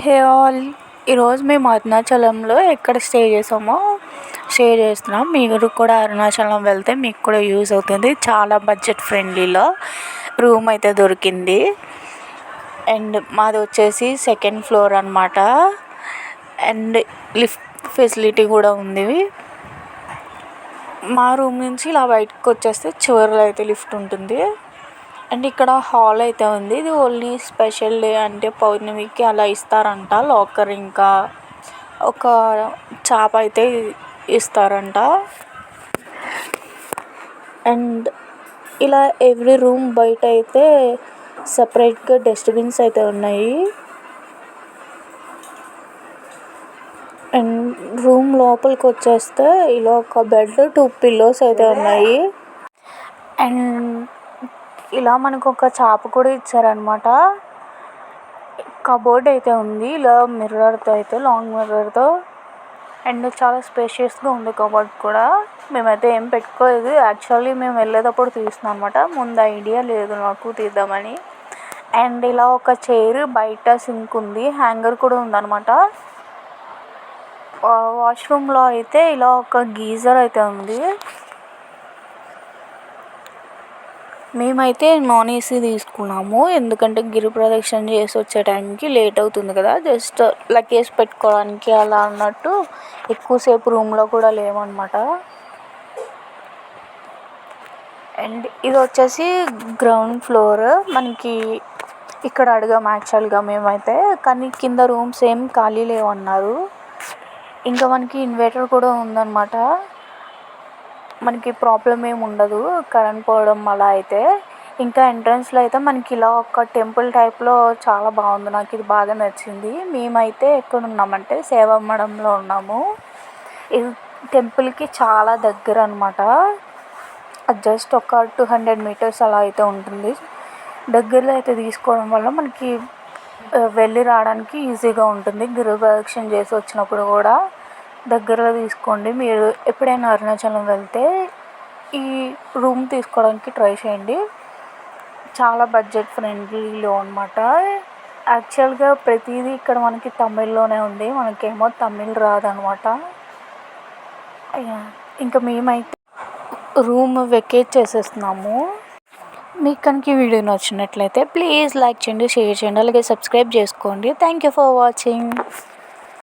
Hey all, ఈరోజు మేము అరుణాచలంలో ఎక్కడ స్టే చేసామో షేర్ చేస్తున్నాం. మీరు కూడా అరుణాచలం వెళ్తే మీకు కూడా యూజ్ అవుతుంది. చాలా బడ్జెట్ ఫ్రెండ్లీలో రూమ్ అయితే దొరికింది. అండ్ మాది వచ్చేసి సెకండ్ ఫ్లోర్ అనమాట. అండ్ లిఫ్ట్ ఫెసిలిటీ కూడా ఉంది. మా రూమ్ నుంచి ఇలా బయటకు వచ్చేస్తే చివరిలో అయితే లిఫ్ట్ ఉంటుంది. అండ్ ఇక్కడ హాల్ అయితే ఉంది. ఇది ఓన్లీ స్పెషల్ డే అంటే పౌర్ణమికి అలా ఇస్తారంట. లాకర్ ఇంకా ఒక చాప అయితే ఇస్తారంట. అండ్ ఇలా ఎవ్రీ రూమ్ బయట అయితే సపరేట్గా డస్ట్బిన్స్ అయితే ఉన్నాయి. అండ్ రూమ్ లోపలికి వచ్చేస్తే ఇలా ఒక బెడ్ 2 పిల్లోస్ అయితే ఉన్నాయి. అండ్ ఇలా మనకు ఒక చాప కూడా ఇచ్చారనమాట. కబోర్డ్ అయితే ఉంది ఇలా మిర్రర్తో అయితే, లాంగ్ మిర్రర్తో. అండ్ చాలా స్పేషియస్గా ఉంది కబోర్డ్ కూడా. మేమైతే ఏం పెట్టుకోలేదు. యాక్చువల్లీ మేము వెళ్ళేటప్పుడు తీస్తున్నాం అనమాట. ముందు ఐడియా లేదు నాకు తీద్దామని. అండ్ ఇలా ఒక చైర్, బయట సింక్ ఉంది, హ్యాంగర్ కూడా ఉందన్నమాట. వాష్రూమ్లో అయితే ఇలా ఒక గీజర్ అయితే ఉంది. మేమైతే నాన్ ఏసీ తీసుకున్నాము. ఎందుకంటే గిరి ప్రదక్షిణ చేసి వచ్చే టైంకి లేట్ అవుతుంది కదా, జస్ట్ లగేజ్ పెట్టుకోవడానికి అలా అన్నట్టు. ఎక్కువసేపు రూమ్లో కూడా లేవన్నమాట. అండ్ ఇది వచ్చేసి గ్రౌండ్ ఫ్లోర్. మనకి ఇక్కడ అడిగాం యాక్చువల్గా మేమైతే, కానీ కింద రూమ్స్ ఏం ఖాళీ లేవన్నారు. ఇంకా మనకి ఇన్వర్టర్ కూడా ఉందన్నమాట. మనకి ప్రాబ్లం ఏమి ఉండదు కరెంట్ పోవడం అలా అయితే. ఇంకా ఎంట్రన్స్లో అయితే మనకి ఇలా ఒక టెంపుల్ టైప్లో చాలా బాగుంది. నాకు ఇది బాగా నచ్చింది. మేమైతే ఎక్కడ ఉన్నామంటే సేవమ్మడంలో ఉన్నాము. ఇది టెంపుల్కి చాలా దగ్గర అనమాట. జస్ట్ ఒక 200 మీటర్స్ అలా అయితే ఉంటుంది. దగ్గరలో అయితే తీసుకోవడం వల్ల మనకి వెళ్ళి రావడానికి ఈజీగా ఉంటుంది. గిరి ప్రదక్షిణ చేసి వచ్చినప్పుడు కూడా దగ్గరలో తీసుకోండి. మీరు ఎప్పుడైనా అరుణాచలం వెళ్తే ఈ రూమ్ తీసుకోవడానికి ట్రై చేయండి. చాలా బడ్జెట్ ఫ్రెండ్లీలో అనమాట. యాక్చువల్గా ప్రతిదీ ఇక్కడ మనకి తమిళ్లోనే ఉంది. మనకేమో తమిళ్ రాదనమాట. ఇంకా మేమైతే రూమ్ వెకేట్ చేసేస్తున్నాము. మీకు కనుక ఈ వీడియో నచ్చినట్లయితే ప్లీజ్ లైక్ చేయండి, షేర్ చేయండి, అలాగే సబ్స్క్రైబ్ చేసుకోండి. Thank you for watching.